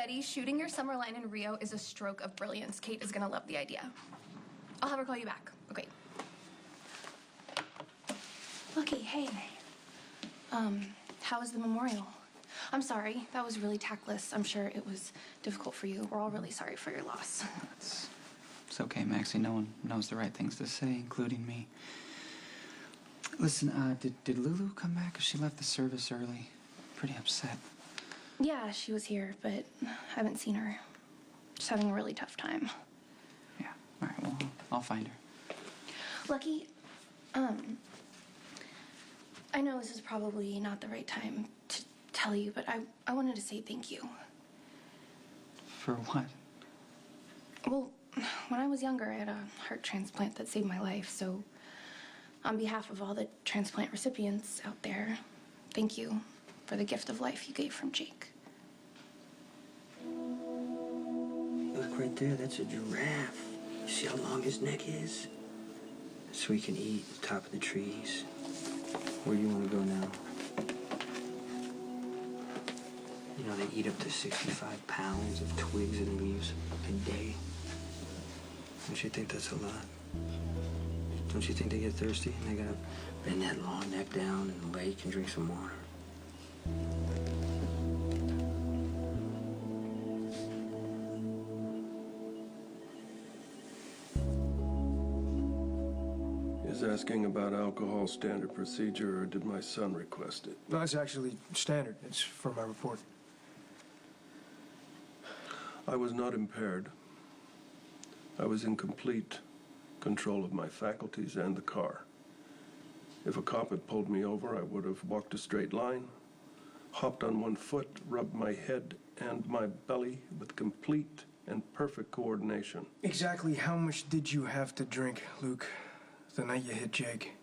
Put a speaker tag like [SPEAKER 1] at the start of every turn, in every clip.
[SPEAKER 1] Betty, shooting your summer line in Rio is a stroke of brilliance. Kate is gonna love the idea. I'll have her call you back. Okay. Lucky, hey. How was the memorial? I'm sorry, that was really tactless. I'm sure it was difficult for you. We're all really sorry for your loss.
[SPEAKER 2] It's okay, Maxie. No one knows the right things to say, including me. Listen, did Lulu come back? She left the service early. Pretty upset.
[SPEAKER 1] Yeah, she was here, but I haven't seen her. Just having a really tough time.
[SPEAKER 2] Yeah, all right, well, I'll find her.
[SPEAKER 1] Lucky, I know this is probably not the right time to tell you, but I wanted to say thank you.
[SPEAKER 2] For what?
[SPEAKER 1] Well, when I was younger, I had a heart transplant that saved my life, so on behalf of all the transplant recipients out there, thank you for the gift of life you gave from Jake.
[SPEAKER 3] Look right there, that's a giraffe. You see how long his neck is? So he can eat at the top of the trees. Where do you want to go now? You know, they eat up to 65 pounds of twigs and leaves a day. Don't you think that's a lot? Don't you think they get thirsty and they gotta bend that long neck down in the lake and drink some water?
[SPEAKER 4] Is asking about alcohol standard procedure, or did my son request it?
[SPEAKER 5] No, it's actually standard. It's for my report.
[SPEAKER 4] I was not impaired. I was in complete control of my faculties and the car. If a cop had pulled me over, I would have walked a straight line, hopped on one foot, rubbed my head and my belly with complete and perfect coordination.
[SPEAKER 5] Exactly how much did you have to drink, Luke, the night you hit Jake?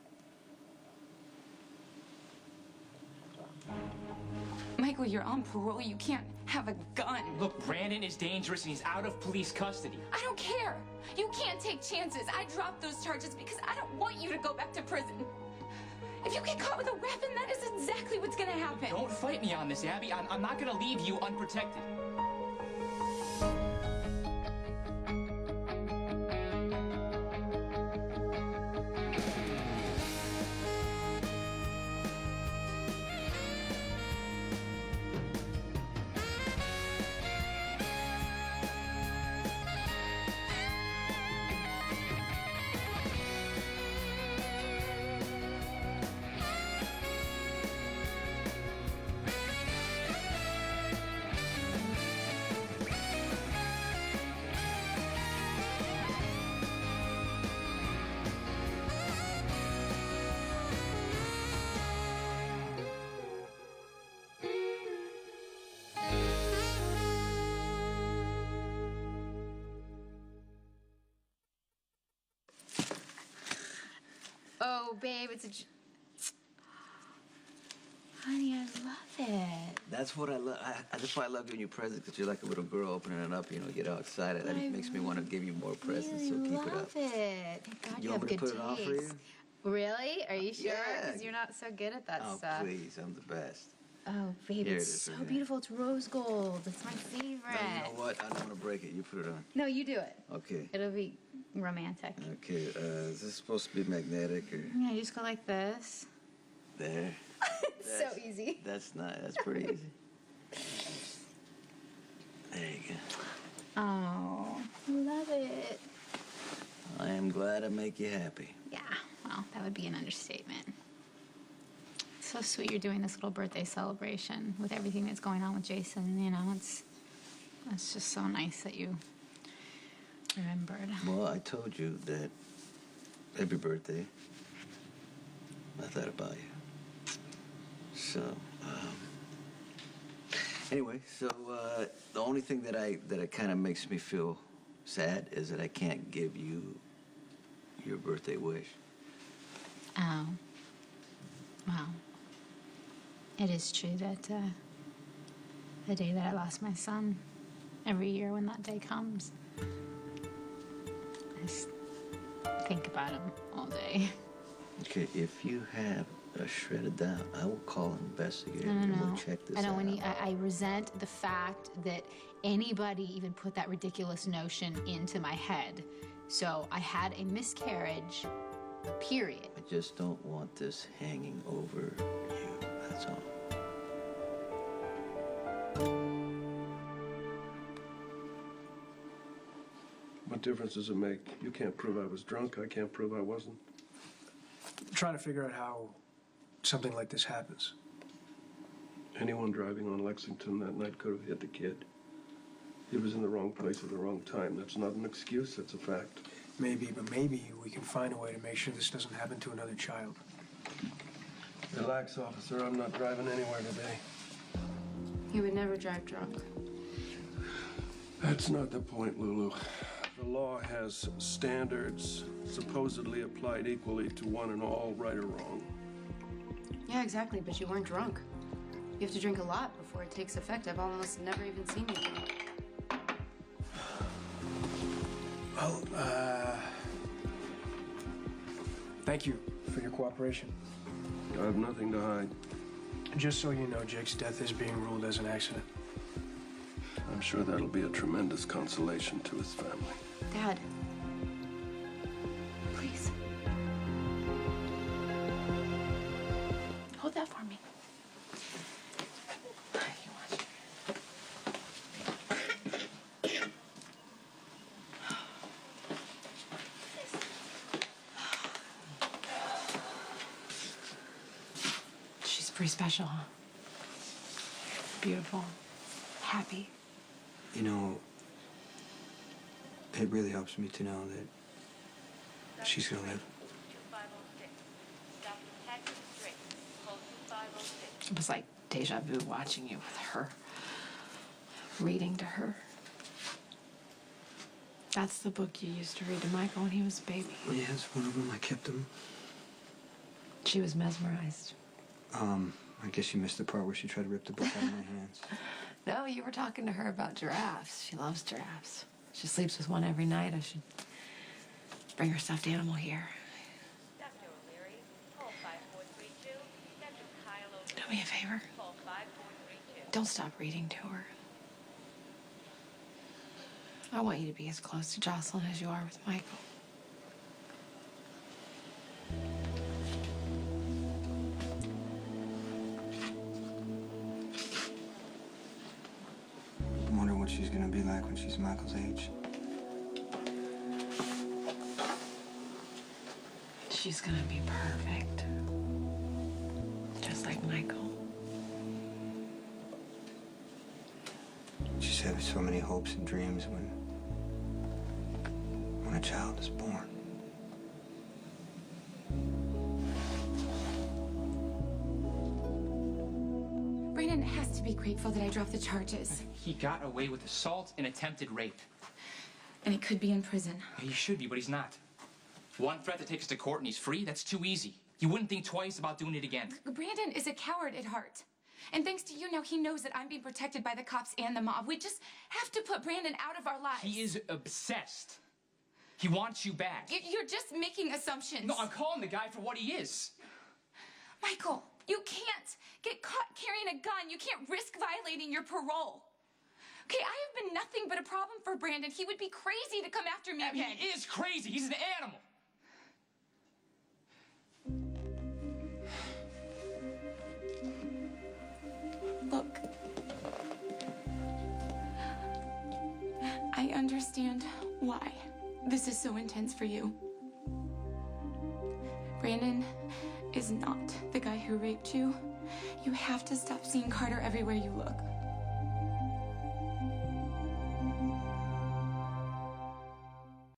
[SPEAKER 6] Michael, you're on parole. You can't have a gun.
[SPEAKER 7] Look, Brandon is dangerous and he's out of police custody.
[SPEAKER 6] I don't care. You can't take chances. I dropped those charges because I don't want you to go back to prison. If you get caught with a weapon, that is exactly what's gonna happen.
[SPEAKER 7] Don't fight me on this, Abby. I'm not gonna leave you unprotected.
[SPEAKER 8] Oh, babe, it's a... Honey, I love it.
[SPEAKER 3] That's what I love. That's why I love giving you presents, because you're like a little girl opening it up, you know, get all excited. That makes me want to give you more presents, so keep it up.
[SPEAKER 8] Love it. Thank God you
[SPEAKER 3] want
[SPEAKER 8] have
[SPEAKER 3] me
[SPEAKER 8] good
[SPEAKER 3] to put it on for you?
[SPEAKER 8] taste. Really? Are you sure?
[SPEAKER 3] Yeah.
[SPEAKER 8] Because you're not so good at that stuff.
[SPEAKER 3] Oh, please, I'm the best.
[SPEAKER 8] Oh, babe,
[SPEAKER 3] Here it
[SPEAKER 8] it's
[SPEAKER 3] is,
[SPEAKER 8] so
[SPEAKER 3] right here.
[SPEAKER 8] beautiful. It's rose gold. It's my favorite.
[SPEAKER 3] No, you know what? I don't want to break it. You put it on.
[SPEAKER 8] No, you do it.
[SPEAKER 3] Okay.
[SPEAKER 8] It'll be romantic.
[SPEAKER 3] Okay, is this supposed to be magnetic or
[SPEAKER 8] Yeah, you just go like this.
[SPEAKER 3] there?
[SPEAKER 8] It's so easy.
[SPEAKER 3] That's not. That's pretty easy. There you go.
[SPEAKER 8] Oh, love it.
[SPEAKER 3] I am glad I make you happy.
[SPEAKER 8] Yeah, well, that would be an understatement. It's so sweet you're doing this little birthday celebration with everything that's going on with Jason, you know, it's just so nice that you remembered.
[SPEAKER 3] Well, I told you that every birthday I thought about you. So, anyway, so the only thing that kind of makes me feel sad is that I can't give you your birthday wish.
[SPEAKER 8] Oh. Well, it is true that the day that I lost my son, every year when that day comes, I just think about him all day.
[SPEAKER 3] Okay, if you have
[SPEAKER 9] I shredded that. I will call an investigator
[SPEAKER 8] No,
[SPEAKER 9] and
[SPEAKER 8] no,
[SPEAKER 9] we'll
[SPEAKER 8] no.
[SPEAKER 9] check this
[SPEAKER 8] I don't
[SPEAKER 9] out.
[SPEAKER 8] want I resent the fact that anybody even put that ridiculous notion into my head. So I had a miscarriage, period.
[SPEAKER 9] I just don't want this hanging over you, that's all.
[SPEAKER 4] What difference does it make? You can't prove I was drunk. I can't prove I wasn't.
[SPEAKER 5] I'm trying to figure out how something like this happens.
[SPEAKER 4] Anyone driving on Lexington that night could have hit the kid. He was in the wrong place at the wrong time. That's not an excuse, that's a fact.
[SPEAKER 5] Maybe, but maybe we can find a way to make sure this doesn't happen to another child.
[SPEAKER 4] Relax, officer. I'm not driving anywhere today.
[SPEAKER 6] He would never drive drunk.
[SPEAKER 4] That's not the point, Lulu. The law has standards supposedly applied equally to one and all, right or wrong.
[SPEAKER 6] Yeah, exactly, but you weren't drunk. You have to drink a lot before it takes effect. I've almost never even seen you drink.
[SPEAKER 5] Well, thank you for your cooperation.
[SPEAKER 4] I have nothing to hide.
[SPEAKER 5] Just so you know, Jake's death is being ruled as an accident.
[SPEAKER 4] I'm sure that'll be a tremendous consolation to his family.
[SPEAKER 6] Dad. Please.
[SPEAKER 1] Hold that for me. You watch.
[SPEAKER 6] She's pretty special, huh? Beautiful. Happy.
[SPEAKER 3] You know, it really helps me to know that she's gonna live.
[SPEAKER 6] It was like deja vu watching you with her, reading to her. That's the book you used to read to Michael when he was a baby.
[SPEAKER 3] Yeah, it's one of them. I kept them.
[SPEAKER 6] She was mesmerized.
[SPEAKER 3] I guess you missed the part where she tried to rip the book out of my hands.
[SPEAKER 6] No, you were talking to her about giraffes. She loves giraffes. She sleeps with one every night. I should bring her stuffed animal here. Do me a favor. Don't stop reading to her. I want you to be as close to Jocelyn as you are with Michael.
[SPEAKER 3] I wonder what she's gonna be like when she's Michael's age.
[SPEAKER 6] She's gonna be perfect. Just like Michael.
[SPEAKER 3] She's having so many hopes and dreams when a child is born.
[SPEAKER 6] Brandon has to be grateful that I dropped the charges.
[SPEAKER 7] He got away with assault and attempted rape.
[SPEAKER 6] And he could be in prison.
[SPEAKER 7] He should be, but he's not. One threat that takes us to court and he's free, that's too easy. You wouldn't think twice about doing it again.
[SPEAKER 6] Brandon is a coward at heart. And thanks to you now, he knows that I'm being protected by the cops and the mob. We just have to put Brandon out of our lives.
[SPEAKER 7] He is obsessed. He wants you back.
[SPEAKER 6] You're just making assumptions.
[SPEAKER 7] No, I'm calling the guy for what he is.
[SPEAKER 6] Michael, you can't get caught carrying a gun. You can't risk violating your parole. Okay, I have been nothing but a problem for Brandon. He would be crazy to come after me again.
[SPEAKER 7] He is crazy. He's an animal.
[SPEAKER 6] Look, I understand why this is so intense for you. Brandon is not the guy who raped you. You have to stop seeing Carter everywhere you look.